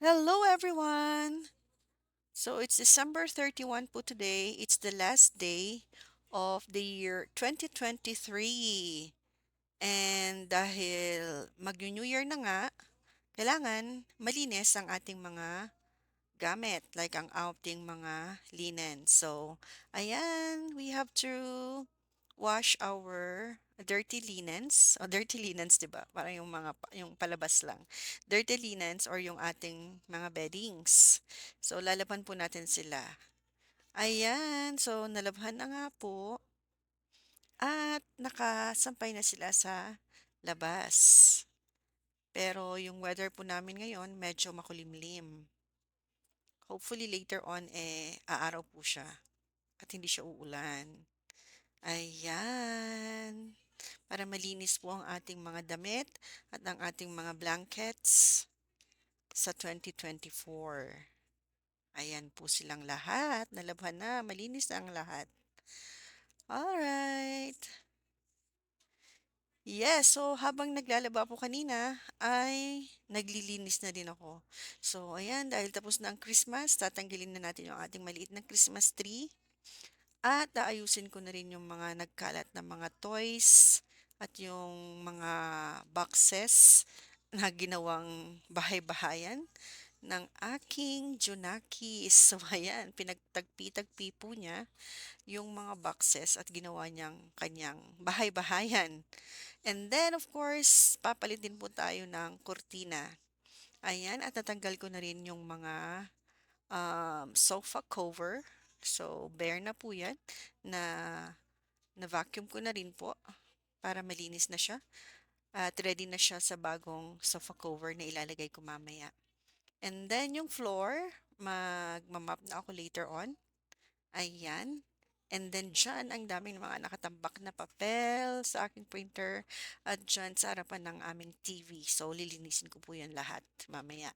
Hello, everyone! So it's December 31 po today. It's the last day of the year 2023. And dahil mag-New Year na nga, kailangan malinis ang ating mga gamit, like ang ating mga linen. So, ayan, we have to wash our dirty linens. O, dirty linens, di ba? Parang yung yung palabas lang. Dirty linens or yung ating mga beddings. So, lalaban po natin sila. Ayan, so nalabhan na nga po at nakasampay na sila sa labas. Pero yung weather po namin ngayon medyo makulimlim. Hopefully later on aaraw po siya at hindi siya uulan. Ayan. Para malinis po ang ating mga damit at ang ating mga blankets sa 2024. Ayan po silang lahat. Nalabhan na. Malinis na ang lahat. Alright. Yes, so habang naglalaba po kanina, ay naglilinis na din ako. So, ayan, dahil tapos na ang Christmas, tatanggalin na natin yung ating maliit na Christmas tree. At aayusin ko na rin yung mga nagkalat na mga toys at yung mga boxes na ginawang bahay-bahayan ng aking Junakis. So, ayan, pinagtagpi-tagpi po niya yung mga boxes at ginawa niyang kanyang bahay-bahayan. And then, of course, papalit din po tayo ng kurtina. Ayan, at natanggal ko na rin yung mga sofa cover. So, bare na po yan na na-vacuum ko na rin po para malinis na siya. At ready na siya sa bagong sofa cover na ilalagay ko mamaya. And then, yung floor, magmamap na ako later on. Ayan. And then dyan, ang daming mga nakatambak na papel sa aking printer at dyan sa harapan ng aming TV. So, lilinisin ko po yan lahat mamaya.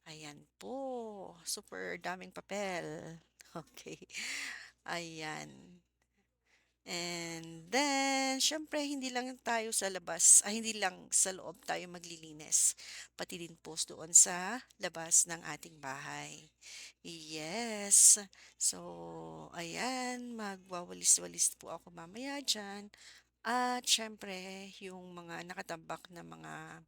Ayan po. Super daming papel. Okay. Ayan. And then, syempre, hindi lang tayo sa labas, hindi lang sa loob tayo maglilinis. Pati din po doon sa labas ng ating bahay. Yes. So, ayan, magwawalis-walis po ako mamaya dyan. At syempre, yung mga nakatambak na mga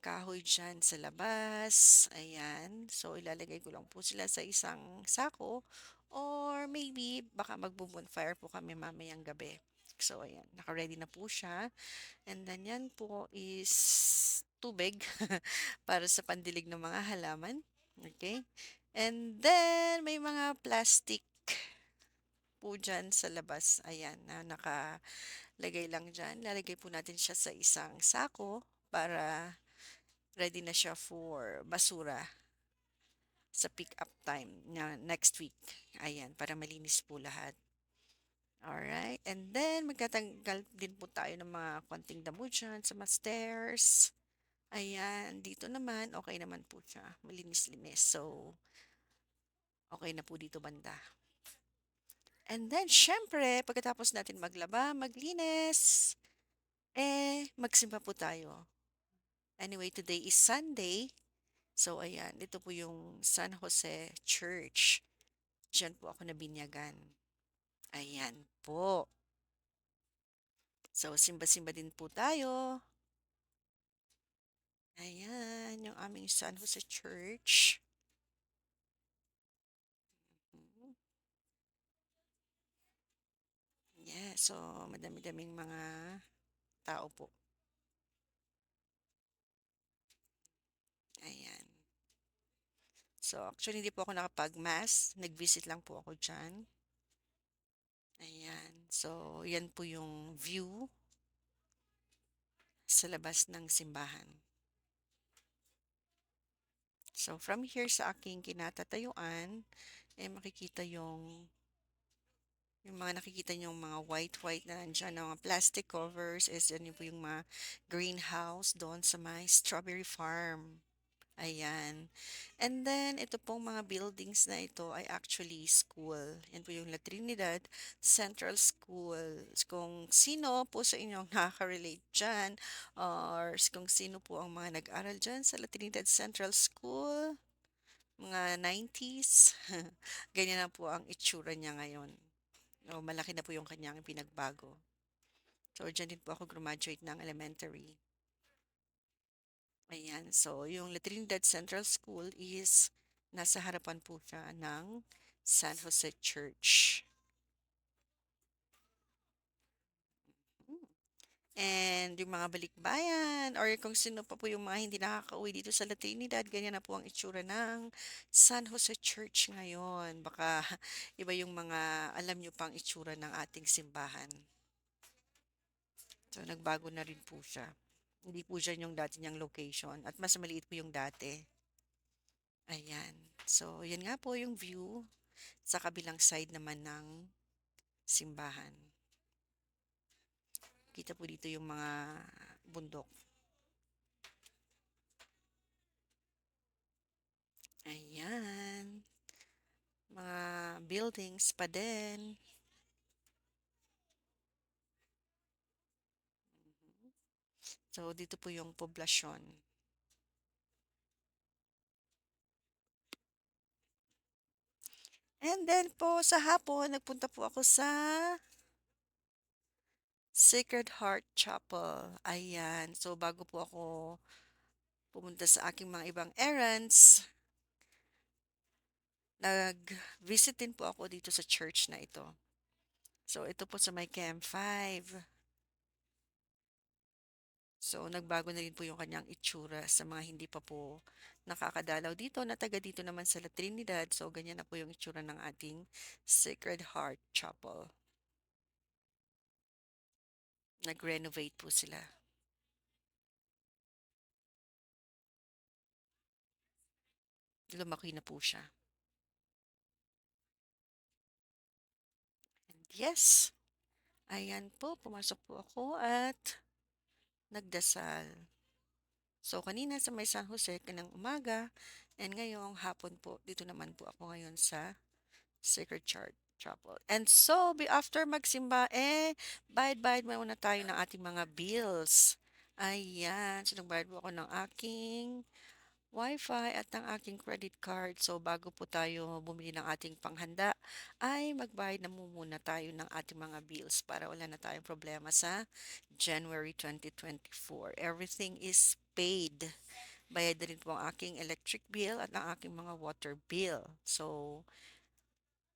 kahoy dyan sa labas. Ayan. So, ilalagay ko lang po sila sa isang sako. Or maybe, baka magbo-bonfire po kami mamayang gabi. So, ayan. Naka-ready na po siya. And then, yan po is tubig para sa pandilig ng mga halaman. Okay? And then, may mga plastic po dyan sa labas. Ayan, na nakalagay lang dyan. Lalagay po natin siya sa isang sako para ready na siya for basura sa pick up time na next week. Ayan, para malinis po lahat. Alright, and then magtatanggal din po tayo ng mga konting damo dyan sa mga stairs. Ayan, dito naman, okay naman po siya. Malinis-linis. So, okay na po dito banda. And then, syempre, pagkatapos natin maglaba, maglinis, magsimba po tayo. Anyway, today is Sunday. So, ayan, dito po yung San Jose Church. Diyan po ako nabinyagan. Ayan po. So, simba-simba din po tayo. Ayan, yung aming San Jose Church. Mhm. Yeah, so madami-daming mga tao po. Ayan. So, actually, hindi po ako nakapag-mass. Nag-visit lang po ako dyan. Ayan. So, yan po yung view sa labas ng simbahan. So, from here sa aking kinatatayuan, makikita yung mga nakikita niyong mga white-white na nandiyan na mga plastic covers is yan yung po yung mga greenhouse doon sa my strawberry farm. Ayan. And then, ito pong mga buildings na ito ay actually school. Yan po yung La Trinidad Central School. Kung sino po sa inyong nakaka-relate dyan, or kung sino po ang mga nag-aral dyan sa La Trinidad Central School, mga 90s, ganyan na po ang itsura niya ngayon. O, malaki na po yung kanyang pinagbago. So, dyan din po ako graduate ng elementary. Ayan. So, yung La Trinidad Central School is nasa harapan po siya ng San Jose Church. Hmm. And yung mga balikbayan or kung sino pa po yung mga hindi nakakauwi dito sa La Trinidad, ganyan na po ang itsura ng San Jose Church ngayon. Baka iba yung mga alam nyo pang itsura ng ating simbahan. So, nagbago na rin po siya. Hindi po dyan yung dati niyang location at mas maliit po yung dati. Ayan. So, yan nga po yung view sa kabilang side naman ng simbahan. Kita po dito yung mga bundok. Ayan. Mga buildings pa din. So, dito po yung poblasyon. And then po sa hapon, nagpunta po ako sa Sacred Heart Chapel. Ayan. So, bago po ako pumunta sa aking mga ibang errands, nag-visit din po ako dito sa church na ito. So, ito po sa may Camp 5. So, nagbago na rin po yung kanyang itsura sa mga hindi pa po nakakadalaw dito na taga dito naman sa La Trinidad. So, ganyan na po yung itsura ng ating Sacred Heart Chapel. Nag-renovate po sila. Lumaki na po siya. And yes, ayan po, pumasok po ako at nagdasal. So, kanina sa may San Jose kanang umaga, and ngayong hapon po, dito naman po ako ngayon sa Sacred Chart Chapel. And so, after magsimba, bayad-bayad muna tayo ng ating mga bills. Ayan. So, nagbayad po ako ng aking Wi-Fi at ng aking credit card. So, bago po tayo bumili ng ating panghanda, ay magbayad na muna tayo ng ating mga bills para wala na tayong problema sa January 2024. Everything is paid. Bayad na rin po ang aking electric bill at ang aking mga water bill. So,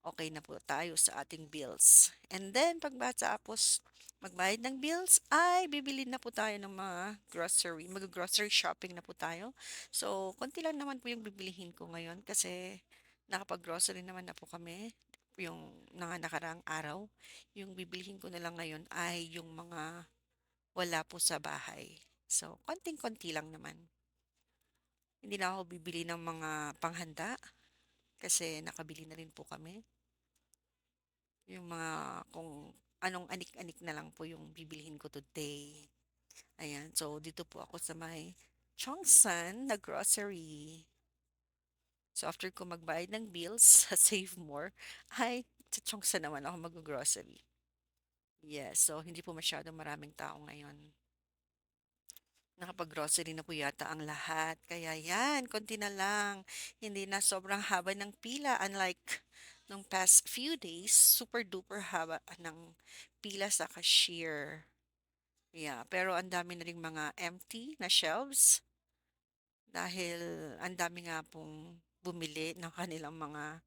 okay na po tayo sa ating bills. And then, tapos magbayad ng bills, ay bibili na po tayo ng mga grocery. Mag-grocery shopping na po tayo. So, konti lang naman po yung bibilihin ko ngayon kasi nakapag-grocery naman na po kami yung nakaraang araw. Yung bibilihin ko na lang ngayon ay yung mga wala po sa bahay. So, konting-konti lang naman. Hindi na ako bibili ng mga panghanda kasi nakabili na rin po kami. Yung mga kung anong anik-anik na lang po yung bibilhin ko today. Ayan, so dito po ako sa may Chongsan na grocery. So after ko magbayad ng bills sa Save More, ay sa Chongsan naman ako mag-grocery. Yes, so hindi po masyadong maraming tao ngayon. Nakapag-grocery na po yata ang lahat. Kaya yan, konti na lang. Hindi na sobrang haba ng pila. Unlike nung past few days, super duper haba ng pila sa cashier. Yeah, pero ang dami na ring mga empty na shelves dahil ang dami nga pong bumili ng kanilang mga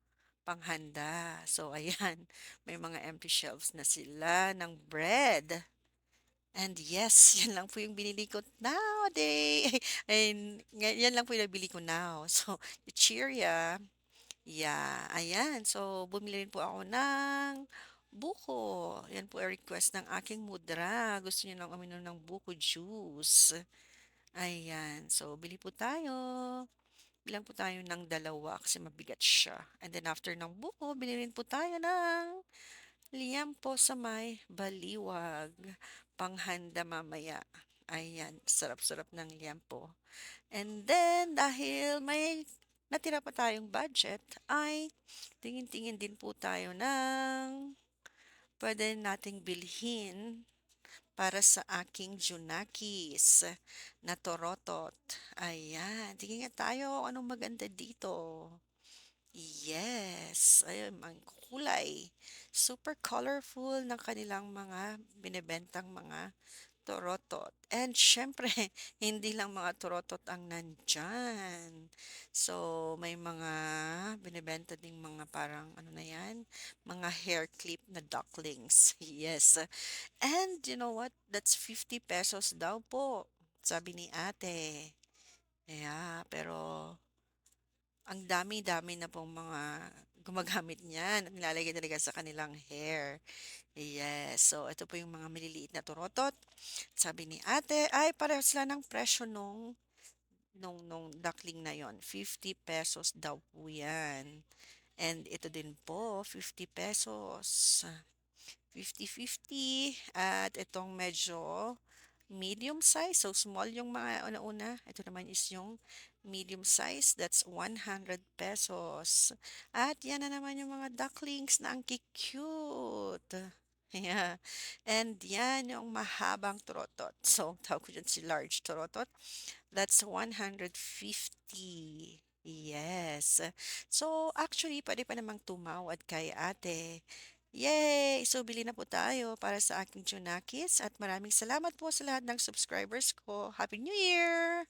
panghanda. So, ayan, may mga empty shelves na sila ng bread. And yes, yan lang po yung binili ko nowadays. And yan lang po yung nabili ko now. So, Cheeria. Yeah, ayan. So, bumili rin po ako ng buko. Yan po ang request ng aking mudra. Gusto niya lang uminom ng buko juice. Ayan. So, bili po tayo. Bilang po tayo ng dalawa kasi mabigat siya. And then after ng buko, bili rin po tayo ng liampo sa may baliwag. Panghanda mamaya. Ayan, sarap-sarap ng liampo. And then, dahil may natira pa tayong budget, ay tingin-tingin din po tayo ng pwede nating bilhin para sa aking Junakis na torotot. Ayan, tingin nga tayo kung anong maganda dito. Yes, ayun, ang kulay. Super colorful ng kanilang mga binebentang mga torotot. And syempre, hindi lang mga torotot ang nandyan. So, may mga binibenta ding mga parang ano na yan, mga hair clip na ducklings. Yes. And you know what? That's 50 pesos daw po, sabi ni ate. Yeah, pero ang dami-dami na pong mga gumagamit niyan at nilalagay talaga sa kanilang hair. Yes. So, ito po yung mga maliliit na turotot. Sabi ni ate, ay pareho sila ng presyo nung duckling na yon. 50 pesos daw po yan. And ito din po, 50 pesos. 50-50. At itong medyo medium size. So, small yung mga una-una. Ito naman is yung medium size. That's 100 pesos. At yan na naman yung mga ducklings na ang cute. Yeah. And yan yung mahabang turotot. So, tawag ko dyan si large turotot. That's 150. Yes. So, actually, pwede pa namang tumawad kay ate. Yay! So, bili na po tayo para sa aking Junakis at maraming salamat po sa lahat ng subscribers ko. Happy New Year!